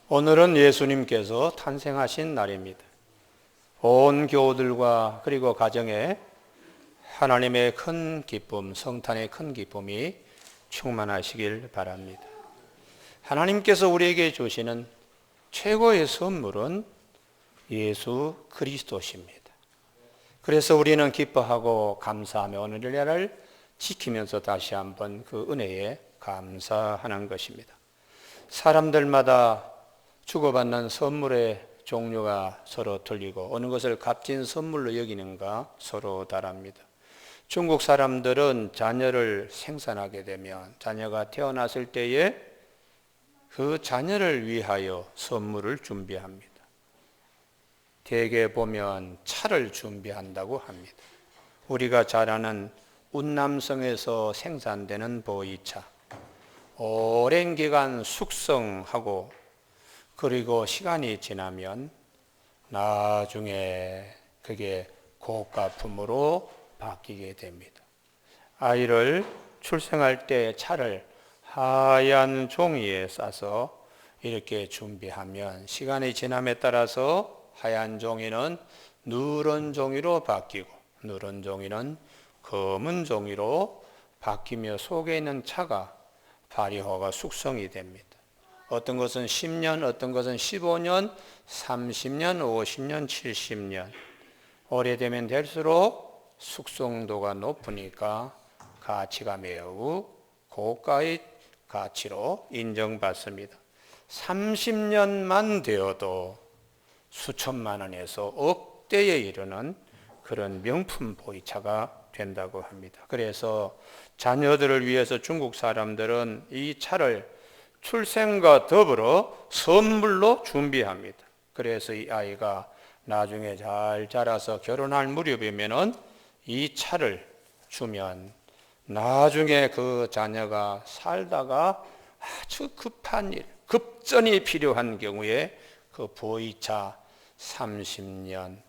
오늘은 예수님께서 탄생하신 날입니다. 온 교우들과 그리고 가정에 하나님의 큰 기쁨, 성탄의 큰 기쁨이 충만하시길 바랍니다. 하나님께서 우리에게 주시는 최고의 선물은 예수 그리스도십니다. 그래서 우리는 기뻐하고 감사하며 오늘날을 지키면서 다시 한번 그 은혜에 감사하는 것입니다. 사람들마다 주고받는 선물의 종류가 서로 틀리고 어느 것을 값진 선물로 여기는가 서로 다릅니다. 중국 사람들은 자녀를 생산하게 되면 자녀가 태어났을 때에 그 자녀를 위하여 선물을 준비합니다. 대개 보면 차를 준비한다고 합니다. 우리가 잘 아는 운남성에서 생산되는 보이차, 오랜 기간 숙성하고 그리고 시간이 지나면 나중에 그게 고가품으로 바뀌게 됩니다. 아이를 출생할 때 차를 하얀 종이에 싸서 이렇게 준비하면 시간이 지남에 따라서 하얀 종이는 누런 종이로 바뀌고 누런 종이는 검은 종이로 바뀌며 속에 있는 차가 발효가 숙성이 됩니다. 어떤 것은 10년, 어떤 것은 15년, 30년, 50년, 70년 오래되면 될수록 숙성도가 높으니까 가치가 매우 고가의 가치로 인정받습니다. 30년만 되어도 수천만 원에서 억대에 이르는 그런 명품 보이차가 된다고 합니다. 그래서 자녀들을 위해서 중국 사람들은 이 차를 출생과 더불어 선물로 준비합니다. 그래서 이 아이가 나중에 잘 자라서 결혼할 무렵이면은 이 차를 주면 나중에 그 자녀가 살다가 아주 급한 일, 급전이 필요한 경우에 그 보이차 30년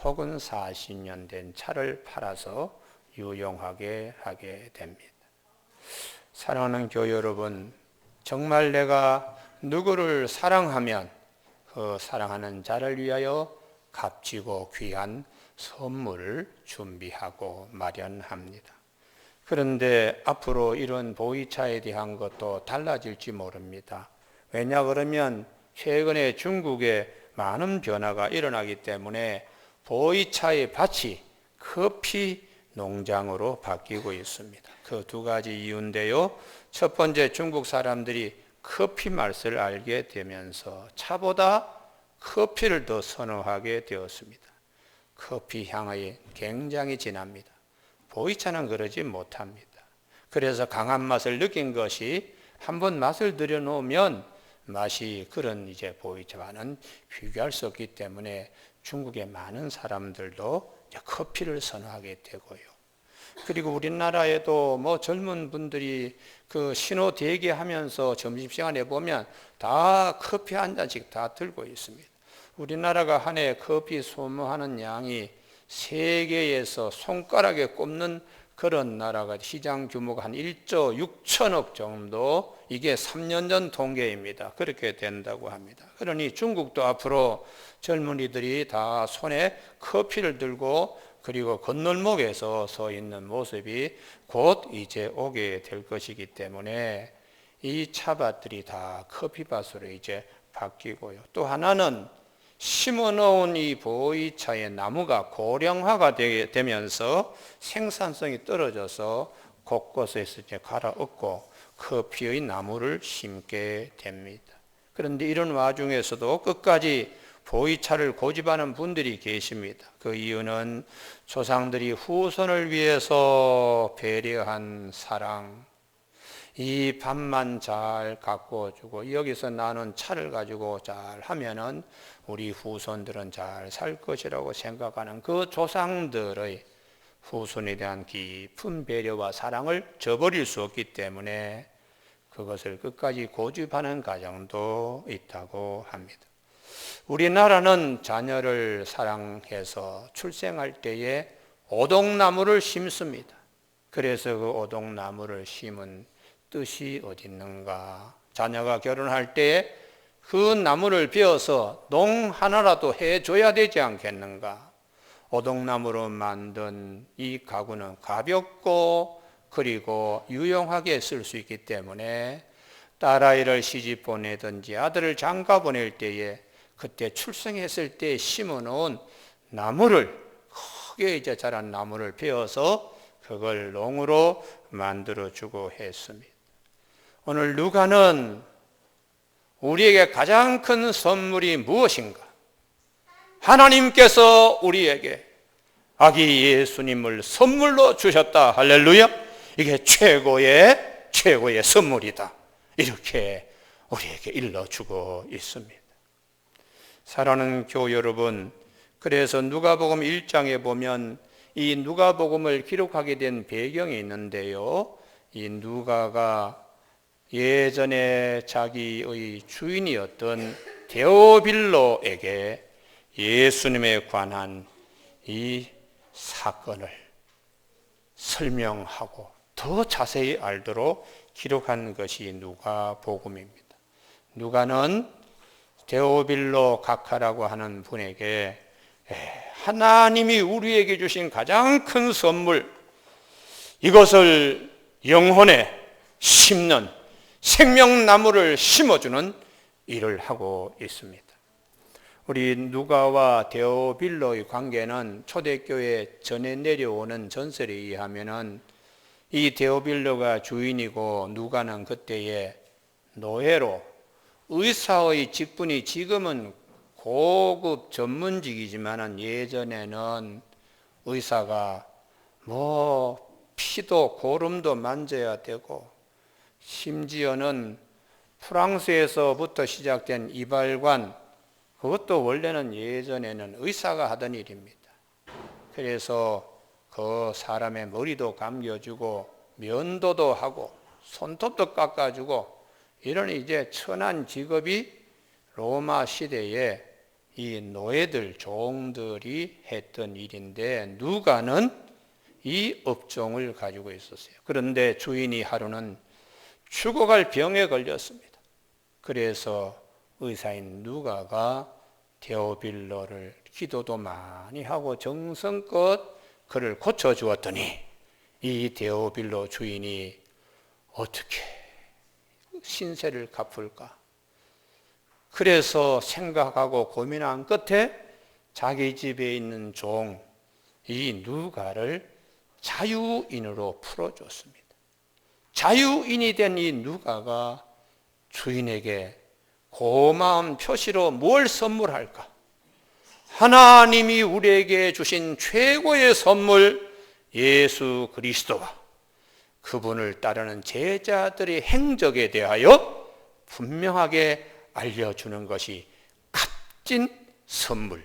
혹은 40년 된 차를 팔아서 유용하게 하게 됩니다. 사랑하는 교회 여러분, 정말 내가 누구를 사랑하면 그 사랑하는 자를 위하여 값지고 귀한 선물을 준비하고 마련합니다. 그런데 앞으로 이런 보이차에 대한 것도 달라질지 모릅니다. 왜냐 그러면 최근에 중국에 많은 변화가 일어나기 때문에 보이차의 밭이 커피 농장으로 바뀌고 있습니다. 그 두 가지 이유인데요. 첫 번째, 중국 사람들이 커피 맛을 알게 되면서 차보다 커피를 더 선호하게 되었습니다. 커피 향이 굉장히 진합니다. 보이차는 그러지 못합니다. 그래서 강한 맛을 느낀 것이 한번 맛을 들여놓으면 맛이 그런 이제 보이차와는 비교할 수 없기 때문에 중국의 많은 사람들도 커피를 선호하게 되고요. 그리고 우리나라에도 뭐 젊은 분들이 그 신호 대기하면서 점심시간에 보면 다 커피 한 잔씩 다 들고 있습니다. 우리나라가 한 해 커피 소모하는 양이 세계에서 손가락에 꼽는 그런 나라가 시장 규모가 한 1조 6천억 정도, 이게 3년 전 통계입니다. 그렇게 된다고 합니다. 그러니 중국도 앞으로 젊은이들이 다 손에 커피를 들고 그리고 건널목에서 서 있는 모습이 곧 이제 오게 될 것이기 때문에 이 차밭들이 다 커피밭으로 이제 바뀌고요. 또 하나는 심어 놓은 이 보이차의 나무가 고령화가 되면서 생산성이 떨어져서 곳곳에서 이제 갈아엎고 커피의 나무를 심게 됩니다. 그런데 이런 와중에서도 끝까지 보이차를 고집하는 분들이 계십니다. 그 이유는 조상들이 후손을 위해서 배려한 사랑, 이 밭만 잘 가꿔주고 여기서 나눈 차를 가지고 잘 하면은 우리 후손들은 잘 살 것이라고 생각하는 그 조상들의 후손에 대한 깊은 배려와 사랑을 저버릴 수 없기 때문에 그것을 끝까지 고집하는 가정도 있다고 합니다. 우리나라는 자녀를 사랑해서 출생할 때에 오동나무를 심습니다. 그래서 그 오동나무를 심은 뜻이 어디 있는가? 자녀가 결혼할 때에 그 나무를 베어서 농 하나라도 해줘야 되지 않겠는가? 오동나무로 만든 이 가구는 가볍고 그리고 유용하게 쓸 수 있기 때문에 딸아이를 시집 보내든지 아들을 장가 보낼 때에 그때 출생했을 때 심어놓은 나무를 크게 이제 자란 나무를 베어서 그걸 농으로 만들어주고 했습니다. 오늘 누가는 우리에게 가장 큰 선물이 무엇인가? 하나님께서 우리에게 아기 예수님을 선물로 주셨다. 할렐루야! 이게 최고의 선물이다. 이렇게 우리에게 일러주고 있습니다. 사랑하는 교우 여러분, 그래서 누가복음 1장에 보면 이 누가복음을 기록하게 된 배경이 있는데요. 이 누가가 예전에 자기의 주인이었던 데오빌로에게 예수님에 관한 이 사건을 설명하고 더 자세히 알도록 기록한 것이 누가복음입니다. 누가는 데오빌로 각하라고 하는 분에게 하나님이 우리에게 주신 가장 큰 선물, 이것을 영혼에 심는 생명나무를 심어주는 일을 하고 있습니다. 우리 누가와 데오빌로의 관계는 초대교회 전에 내려오는 전설에 의하면 이 데오빌로가 주인이고 누가는 그때의 노예로, 의사의 직분이 지금은 고급 전문직이지만 예전에는 의사가 피도 고름도 만져야 되고 심지어는 프랑스에서부터 시작된 이발관, 그것도 원래는 예전에는 의사가 하던 일입니다. 그래서 그 사람의 머리도 감겨주고 면도도 하고 손톱도 깎아주고 이런 이제 천한 직업이 로마 시대에 이 노예들, 종들이 했던 일인데 누가는 이 업종을 가지고 있었어요. 그런데 주인이 하루는 죽어갈 병에 걸렸습니다. 그래서 의사인 누가가 데오빌로를 기도도 많이 하고 정성껏 그를 고쳐주었더니 이 데오빌로 주인이 어떻게 신세를 갚을까? 그래서 생각하고 고민한 끝에 자기 집에 있는 종, 이 누가를 자유인으로 풀어줬습니다. 자유인이 된 이 누가가 주인에게 고마운 표시로 뭘 선물할까? 하나님이 우리에게 주신 최고의 선물 예수 그리스도와 그분을 따르는 제자들의 행적에 대하여 분명하게 알려주는 것이 값진 선물,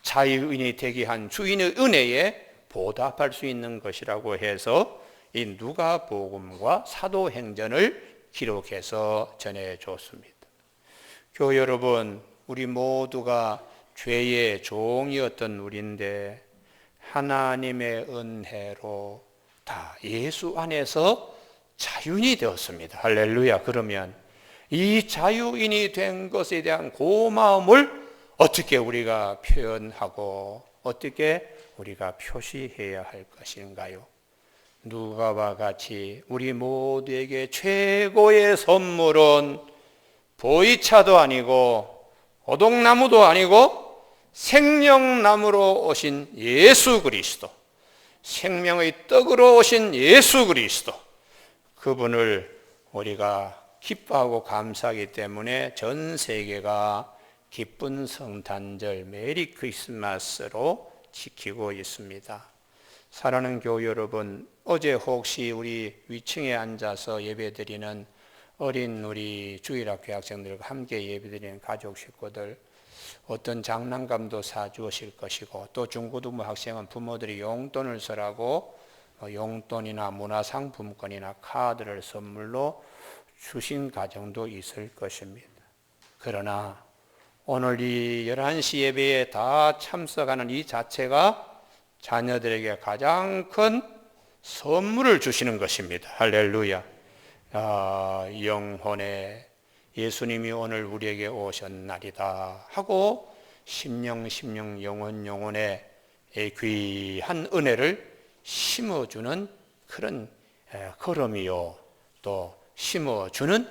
자유인이 되게 한 주인의 은혜에 보답할 수 있는 것이라고 해서 이 누가복음과 사도행전을 기록해서 전해줬습니다. 교회 여러분, 우리 모두가 죄의 종이었던 우리인데 하나님의 은혜로 다 예수 안에서 자유인이 되었습니다. 할렐루야. 그러면 이 자유인이 된 것에 대한 고마움을 어떻게 우리가 표현하고 어떻게 우리가 표시해야 할 것인가요? 누가와 같이 우리 모두에게 최고의 선물은 보이차도 아니고 오동나무도 아니고 생명나무로 오신 예수 그리스도, 생명의 떡으로 오신 예수 그리스도, 그분을 우리가 기뻐하고 감사하기 때문에 전 세계가 기쁜 성탄절 메리 크리스마스로 지키고 있습니다. 사랑하는 교우 여러분, 어제 혹시 우리 위층에 앉아서 예배드리는 어린 우리 주일학교 학생들과 함께 예배드리는 가족 식구들, 어떤 장난감도 사주실 것이고 또 중고등부 학생은 부모들이 용돈을 쓰라고 용돈이나 문화상품권이나 카드를 선물로 주신 가정도 있을 것입니다. 그러나 오늘 이 11시 예배에 다 참석하는 이 자체가 자녀들에게 가장 큰 선물을 주시는 것입니다. 할렐루야. 영혼의 예수님이 오늘 우리에게 오셨나리다 하고 심령 영혼의 귀한 은혜를 심어주는 그런 걸음이요, 또 심어주는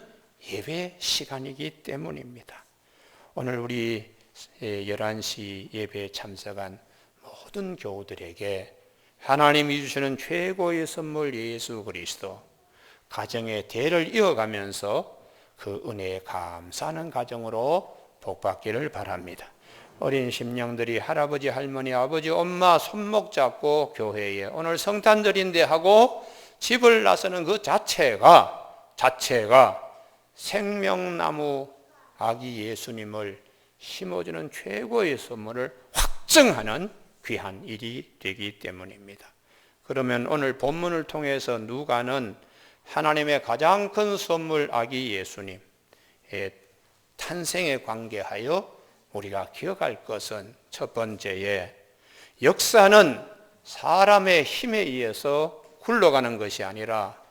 예배 시간이기 때문입니다. 오늘 우리 11시 예배에 참석한 모든 교우들에게 하나님이 주시는 최고의 선물 예수 그리스도, 가정의 대를 이어가면서 그 은혜에 감사하는 가정으로 복받기를 바랍니다. 어린 심령들이 할아버지, 할머니, 아버지, 엄마 손목 잡고 교회에 오늘 성탄절인데 하고 집을 나서는 그 자체가 생명나무 아기 예수님을 심어주는 최고의 선물을 확증하는 귀한 일이 되기 때문입니다. 그러면 오늘 본문을 통해서 누가는 하나님의 가장 큰 선물 아기 예수님의 탄생에 관계하여 우리가 기억할 것은, 첫 번째에 역사는 사람의 힘에 의해서 굴러가는 것이 아니라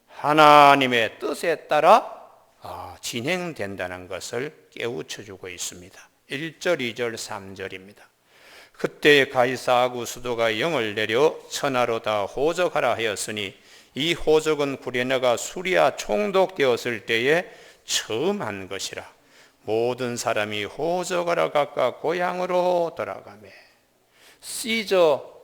하나님의 뜻에 따라 진행된다는 것을 깨우쳐주고 있습니다. 1절, 2절, 3절입니다. 그때 가이사 아구스도가 영을 내려 천하로 다 호적하라 하였으니 이 호적은 구레네가 수리아 총독되었을 때에 처음 한 것이라. 모든 사람이 호적하러 각각 고향으로 돌아가매.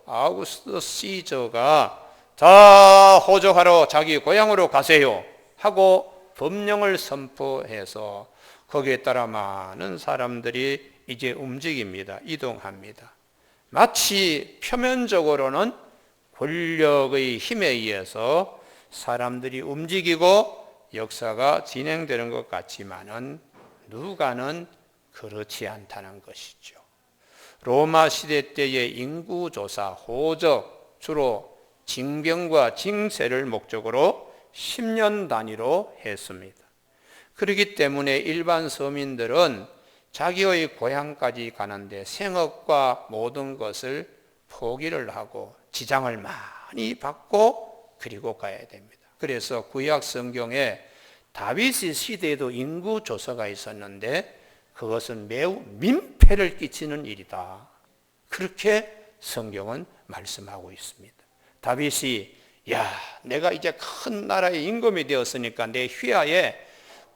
아우구스도 시저가 다 호적하러 자기 고향으로 가세요 하고 법령을 선포해서 거기에 따라 많은 사람들이 이제 움직입니다. 이동합니다. 마치 표면적으로는 권력의 힘에 의해서 사람들이 움직이고 역사가 진행되는 것 같지만은 누가는 그렇지 않다는 것이죠. 로마 시대 때의 인구조사, 호적, 주로 징병과 징세를 목적으로 10년 단위로 했습니다. 그렇기 때문에 일반 서민들은 자기의 고향까지 가는데 생업과 모든 것을 포기를 하고 지장을 많이 받고 그리고 가야 됩니다. 그래서 구약 성경에 다윗의 시대에도 인구조사가 있었는데 그것은 매우 민폐를 끼치는 일이다, 그렇게 성경은 말씀하고 있습니다. 다윗이 내가 이제 큰 나라의 임금이 되었으니까 내 휘하에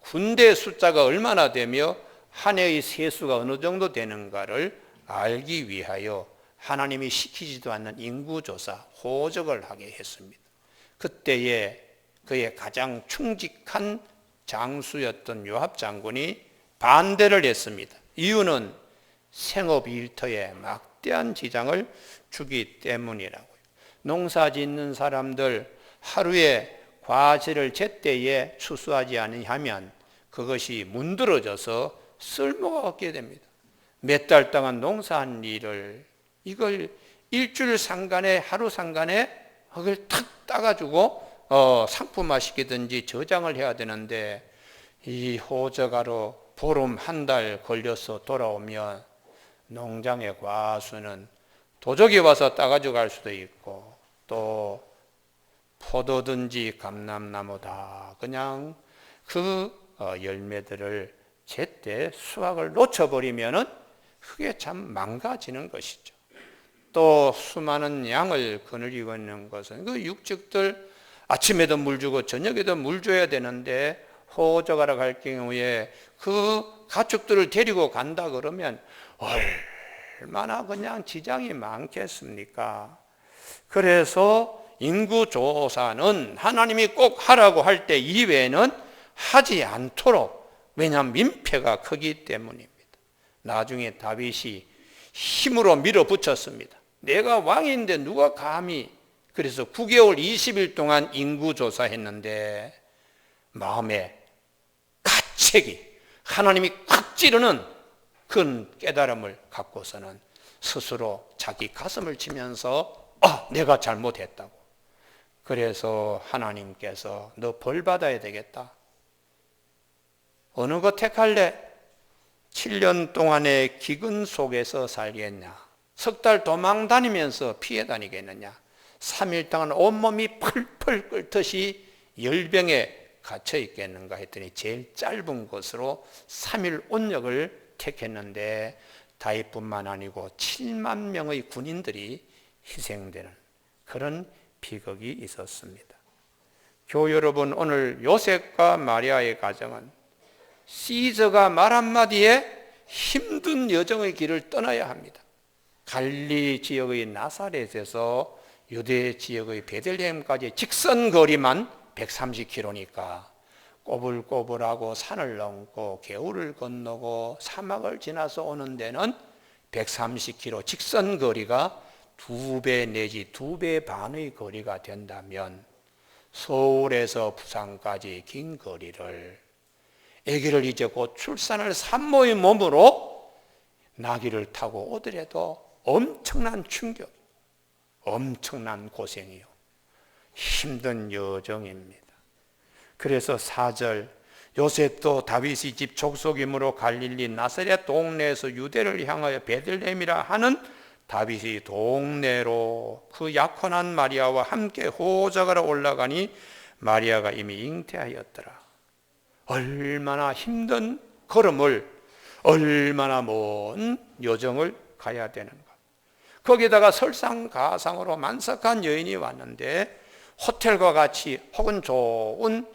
군대 숫자가 얼마나 되며 한 해의 세수가 어느 정도 되는가를 알기 위하여 하나님이 시키지도 않는 인구조사, 호적을 하게 했습니다. 그때에 그의 가장 충직한 장수였던 요압 장군이 반대를 했습니다. 이유는 생업 일터에 막대한 지장을 주기 때문이라고요. 농사 짓는 사람들 하루에 과실을 제때에 추수하지 않으면 그것이 문드러져서 쓸모가 없게 됩니다. 몇 달 동안 농사한 일을 이걸 일주일 상간에 하루 상간에 그걸 탁 따가지고 상품화시키든지 저장을 해야 되는데 이 호적하러 보름 한 달 걸려서 돌아오면 농장의 과수는 도적이 와서 따가지고 갈 수도 있고 또 포도든지 감람나무 다 그냥 그 열매들을 제때 수확을 놓쳐버리면은 그게 참 망가지는 것이죠. 또 수많은 양을 거느리고 있는 것은 그 육축들 아침에도 물 주고 저녁에도 물 줘야 되는데 호적하러 갈 경우에 그 가축들을 데리고 간다 그러면 얼마나 그냥 지장이 많겠습니까? 그래서 인구조사는 하나님이 꼭 하라고 할 때 이외에는 하지 않도록, 왜냐하면 민폐가 크기 때문입니다. 나중에 다윗이 힘으로 밀어붙였습니다. 내가 왕인데 누가 감히. 그래서 9개월 20일 동안 인구조사했는데 마음에 가책이, 하나님이 콱 찌르는 큰 깨달음을 갖고서는 스스로 자기 가슴을 치면서 내가 잘못했다고. 그래서 하나님께서 너 벌 받아야 되겠다. 어느 것 택할래? 7년 동안의 기근 속에서 살겠냐? 석 달 도망 다니면서 피해 다니겠느냐? 3일 동안 온몸이 펄펄 끓듯이 열병에 갇혀 있겠는가 했더니 제일 짧은 곳으로 3일 온역을 택했는데 다윗뿐만 아니고 7만 명의 군인들이 희생되는 그런 비극이 있었습니다. 교우 여러분, 오늘 요셉과 마리아의 가정은 시저가 말 한마디에 힘든 여정의 길을 떠나야 합니다. 갈릴리 지역의 나사렛에서 유대 지역의 베들레헴까지 직선 거리만 130km니까 꼬불꼬불하고 산을 넘고 개울을 건너고 사막을 지나서 오는 데는 130km 직선 거리가 2배 내지 2배 반의 거리가 된다면 서울에서 부산까지 긴 거리를 아기를 이제 곧 출산할 산모의 몸으로 나귀를 타고 오더라도 엄청난 충격, 엄청난 고생이요, 힘든 여정입니다. 그래서 4절, 요셉도 다윗의 집 족속이므로 갈릴리 나사렛 동네에서 유대를 향하여 베들레헴이라 하는 다윗의 동네로 그 약혼한 마리아와 함께 호적하러 올라가니 마리아가 이미 잉태하였더라. 얼마나 힘든 걸음을, 얼마나 먼 여정을 가야 되는가. 거기다가 설상가상으로 만삭한 여인이 왔는데 호텔과 같이 혹은 좋은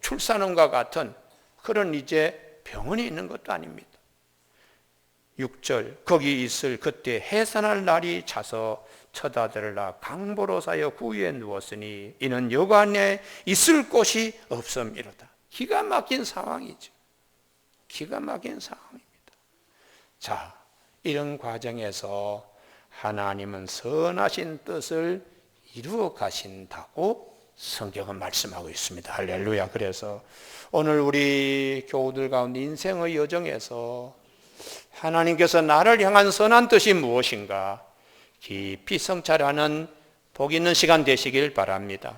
출산원과 같은 그런 이제 병원이 있는 것도 아닙니다. 6절, 거기 있을 그때 해산할 날이 차서 쳐다들라 강보로 사여 구유에 누웠으니 이는 여관에 있을 곳이 없음이로다. 기가 막힌 상황이죠. 기가 막힌 상황입니다. 자, 이런 과정에서 하나님은 선하신 뜻을 이루어 가신다고 성경은 말씀하고 있습니다. 할렐루야. 그래서 오늘 우리 교우들 가운데 인생의 여정에서 하나님께서 나를 향한 선한 뜻이 무엇인가 깊이 성찰하는 복 있는 시간 되시길 바랍니다.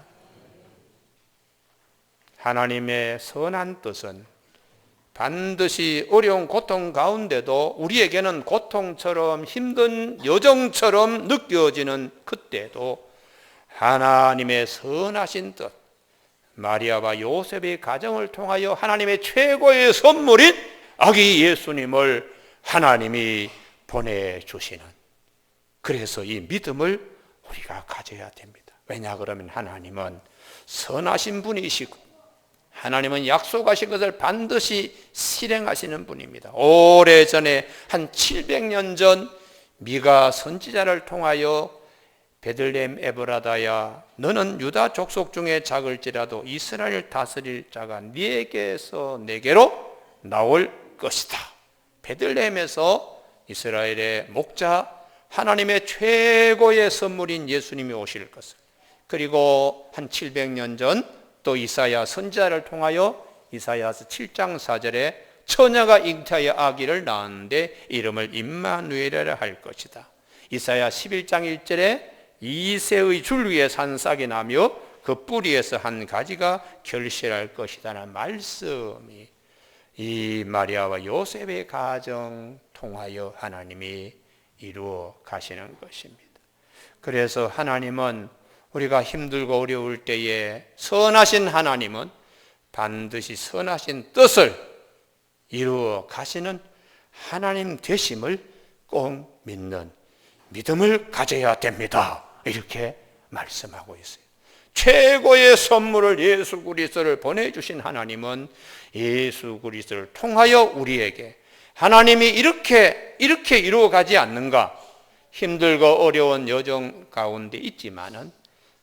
하나님의 선한 뜻은 반드시 어려운 고통 가운데도 우리에게는 고통처럼 힘든 여정처럼 느껴지는 그때도 하나님의 선하신 뜻, 마리아와 요셉의 가정을 통하여 하나님의 최고의 선물인 아기 예수님을 하나님이 보내주시는, 그래서 이 믿음을 우리가 가져야 됩니다. 왜냐 그러면 하나님은 선하신 분이시고 하나님은 약속하신 것을 반드시 실행하시는 분입니다. 오래전에 한 700년 전 미가 선지자를 통하여 베들레헴 에브라다야, 너는 유다 족속 중에 작을지라도 이스라엘 다스릴 자가 네게서 내게로 나올 것이다. 베들레헴에서 이스라엘의 목자, 하나님의 최고의 선물인 예수님이 오실 것을, 그리고 한 700년 전 또 이사야 선지자를 통하여 이사야서 7장 4절에 처녀가 잉태하여 아기를 낳았는데 이름을 임마누엘이라 할 것이다. 이사야 11장 1절에 이새의 줄 위에 산 싹이 나며 그 뿌리에서 한 가지가 결실할 것이다는 말씀이 이 마리아와 요셉의 가정 통하여 하나님이 이루어 가시는 것입니다. 그래서 하나님은 우리가 힘들고 어려울 때에 선하신 하나님은 반드시 선하신 뜻을 이루어 가시는 하나님 되심을 꼭 믿는 믿음을 가져야 됩니다. 이렇게 말씀하고 있어요. 최고의 선물을 예수 그리스도를 보내주신 하나님은 예수 그리스도를 통하여 우리에게 하나님이 이렇게 이루어 가지 않는가, 힘들고 어려운 여정 가운데 있지만은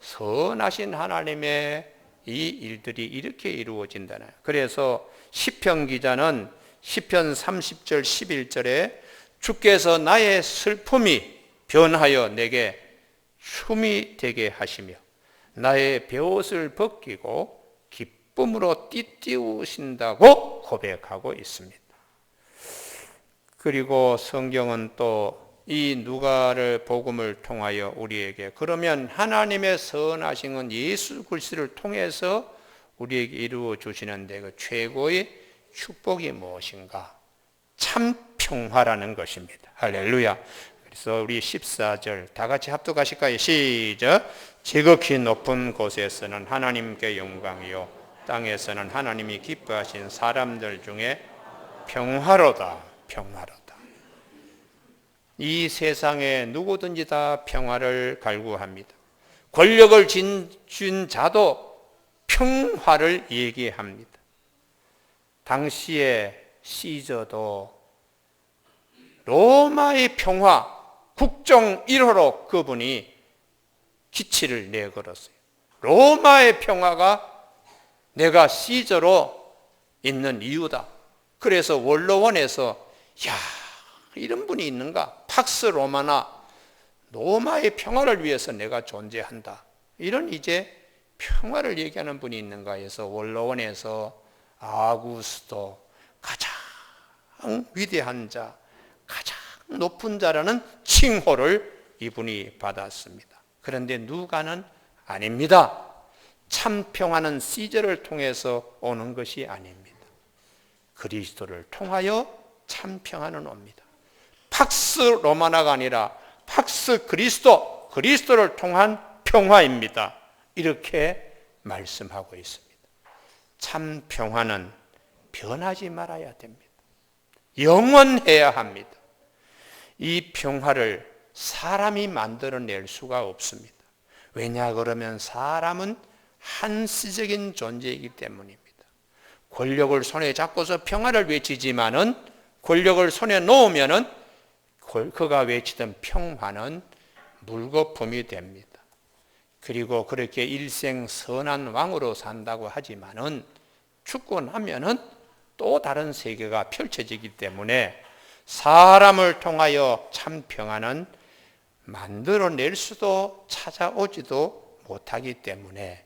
선하신 하나님의 이 일들이 이렇게 이루어진다는. 그래서 시편 기자는 시편 30절 11절에 주께서 나의 슬픔이 변하여 내게 춤이 되게 하시며 나의 베옷을 벗기고 기쁨으로 띠띠우신다고 고백하고 있습니다. 그리고 성경은 또 이 누가를 복음을 통하여 우리에게, 그러면 하나님의 선하신 건 예수 그리스도를 통해서 우리에게 이루어 주시는데 그 최고의 축복이 무엇인가? 참 평화라는 것입니다. 할렐루야. 그래서 우리 14절 다 같이 합독하실까요? 시작. 지극히 높은 곳에서는 하나님께 영광이요 땅에서는 하나님이 기뻐하신 사람들 중에 평화로다, 평화로다. 이 세상에 누구든지 다 평화를 갈구합니다. 권력을 쥔 자도 평화를 얘기합니다. 당시에 시저도 로마의 평화, 국정 1호로 그분이 기치를 내걸었어요. 로마의 평화가 내가 시저로 있는 이유다. 그래서 원로원에서 야, 이런 분이 있는가? 팍스 로마나, 로마의 평화를 위해서 내가 존재한다. 이런 이제 평화를 얘기하는 분이 있는가 해서 원로원에서 아구스도, 가장 위대한 자, 가장 높은 자라는 칭호를 이분이 받았습니다. 그런데 누가는 아닙니다. 참 평화는 시저를 통해서 오는 것이 아닙니다. 그리스도를 통하여 참 평화는 옵니다. 팍스 로마나가 아니라 팍스 그리스도, 그리스도를 통한 평화입니다. 이렇게 말씀하고 있습니다. 참 평화는 변하지 말아야 됩니다. 영원해야 합니다. 이 평화를 사람이 만들어낼 수가 없습니다. 왜냐 그러면 사람은 한시적인 존재이기 때문입니다. 권력을 손에 잡고서 평화를 외치지만은 권력을 손에 놓으면은 그가 외치던 평화는 물거품이 됩니다. 그리고 그렇게 일생 선한 왕으로 산다고 하지만은 죽고 나면은 또 다른 세계가 펼쳐지기 때문에 사람을 통하여 참 평화는 만들어낼 수도 찾아오지도 못하기 때문에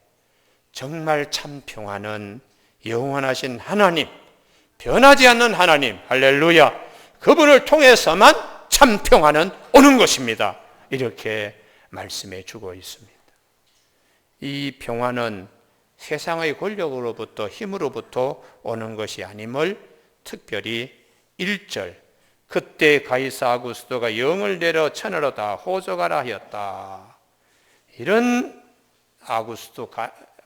정말 참 평화는 영원하신 하나님, 변하지 않는 하나님, 할렐루야, 그분을 통해서만 참 평화는 오는 것입니다. 이렇게 말씀해 주고 있습니다. 이 평화는 세상의 권력으로부터, 힘으로부터 오는 것이 아님을 특별히 1절, 그때 가이사 아구스도가 영을 내려 천하로 다 호적하라 하였다. 이런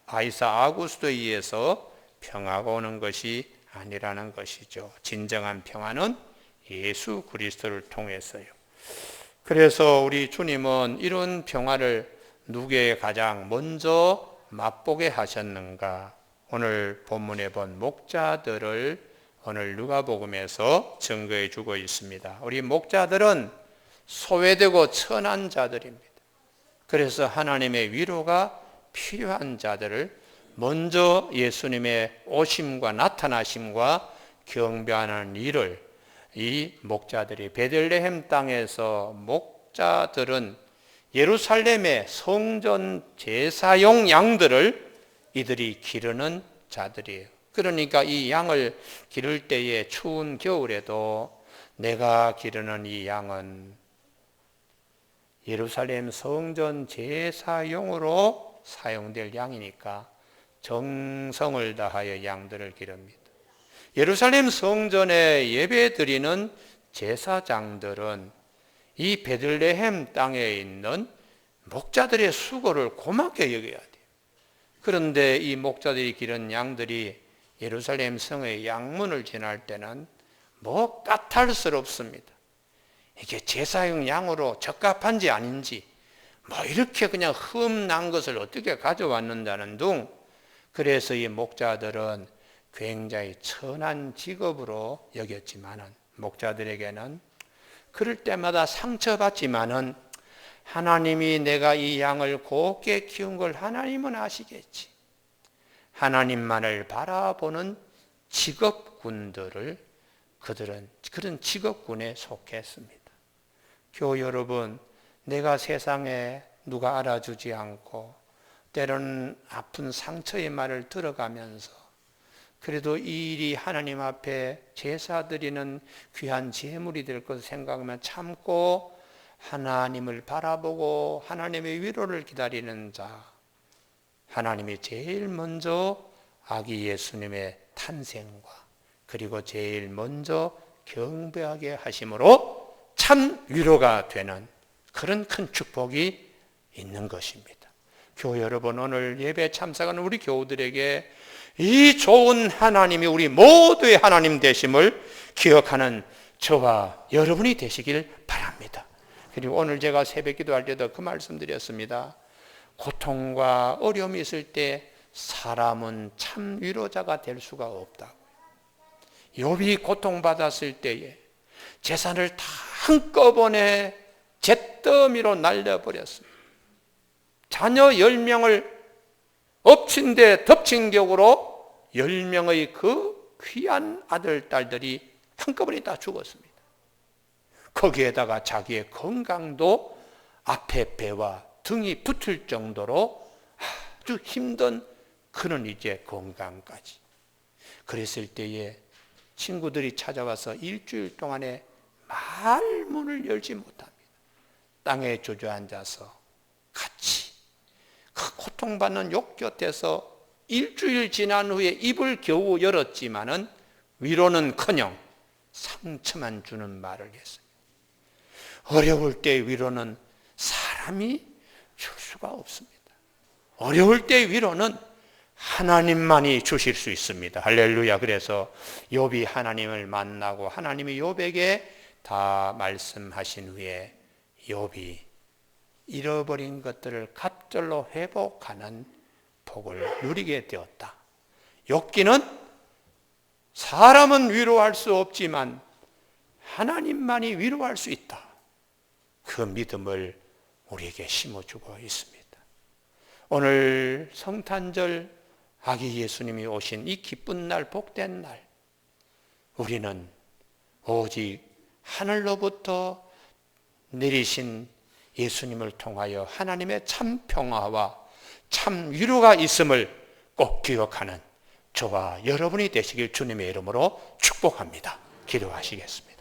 가이사 아구스도에 의해서 평화가 오는 것이 아니라는 것이죠. 진정한 평화는 예수 그리스도를 통해서요. 그래서 우리 주님은 이런 평화를 누구에게 가장 먼저 맛보게 하셨는가? 오늘 본문에 본 목자들을 오늘 누가복음에서 증거해 주고 있습니다. 우리 목자들은 소외되고 천한 자들입니다. 그래서 하나님의 위로가 필요한 자들을 먼저 예수님의 오심과 나타나심과 경배하는 일을 이 목자들이 베들레헴 땅에서 목자들은 예루살렘의 성전 제사용 양들을 이들이 기르는 자들이에요. 그러니까 이 양을 기를 때에 추운 겨울에도 내가 기르는 이 양은 예루살렘 성전 제사용으로 사용될 양이니까 정성을 다하여 양들을 기릅니다. 예루살렘 성전에 예배드리는 제사장들은 이 베들레헴 땅에 있는 목자들의 수고를 고맙게 여겨야 돼요. 그런데 이 목자들이 기른 양들이 예루살렘 성의 양문을 지날 때는 뭐 까탈스럽습니다. 이게 제사용 양으로 적합한지 아닌지 뭐 이렇게 그냥 흠난 것을 어떻게 가져왔는다는 둥. 그래서 이 목자들은 굉장히 천한 직업으로 여겼지만은 목자들에게는 그럴 때마다 상처받지만은 하나님이 내가 이 양을 곱게 키운 걸 하나님은 아시겠지. 하나님만을 바라보는 직업군들을 그들은 그런 직업군에 속했습니다. 교우 여러분, 내가 세상에 누가 알아주지 않고 때로는 아픈 상처의 말을 들어가면서 그래도 이 일이 하나님 앞에 제사 드리는 귀한 제물이 될 것을 생각하면 참고 하나님을 바라보고 하나님의 위로를 기다리는 자, 하나님이 제일 먼저 아기 예수님의 탄생과 그리고 제일 먼저 경배하게 하심으로 참 위로가 되는 그런 큰 축복이 있는 것입니다. 교우 여러분, 오늘 예배 참석하는 우리 교우들에게 이 좋은 하나님이 우리 모두의 하나님 되심을 기억하는 저와 여러분이 되시길 바랍니다. 그리고 오늘 제가 새벽 기도할 때도 그 말씀드렸습니다. 고통과 어려움이 있을 때 사람은 참 위로자가 될 수가 없다. 욥이 고통받았을 때에 재산을 다 한꺼번에 잿더미로 날려버렸습니다. 자녀 10명을 엎친 데 덮친 격으로 10명의 그 귀한 아들, 딸들이 한꺼번에 다 죽었습니다. 거기에다가 자기의 건강도 앞에 배와 등이 붙을 정도로 아주 힘든 그런 이제 건강까지. 그랬을 때에 친구들이 찾아와서 일주일 동안에 말문을 열지 못합니다. 땅에 주저앉아서 같이 그 고통받는 욕 곁에서 일주일 지난 후에 입을 겨우 열었지만은 위로는커녕 상처만 주는 말을 했습니다. 어려울 때 위로는 사람이 줄 수가 없습니다. 어려울 때 위로는 하나님만이 주실 수 있습니다. 할렐루야. 그래서 욥이 하나님을 만나고 하나님이 욥에게 다 말씀하신 후에 욥이 잃어버린 것들을 갑절로 회복하는 복을 누리게 되었다. 욥기는 사람은 위로할 수 없지만 하나님만이 위로할 수 있다. 그 믿음을 우리에게 심어주고 있습니다. 오늘 성탄절 아기 예수님이 오신 이 기쁜 날, 복된 날, 우리는 오직 하늘로부터 내리신 예수님을 통하여 하나님의 참 평화와 참 위로가 있음을 꼭 기억하는 저와 여러분이 되시길 주님의 이름으로 축복합니다. 기도하시겠습니다.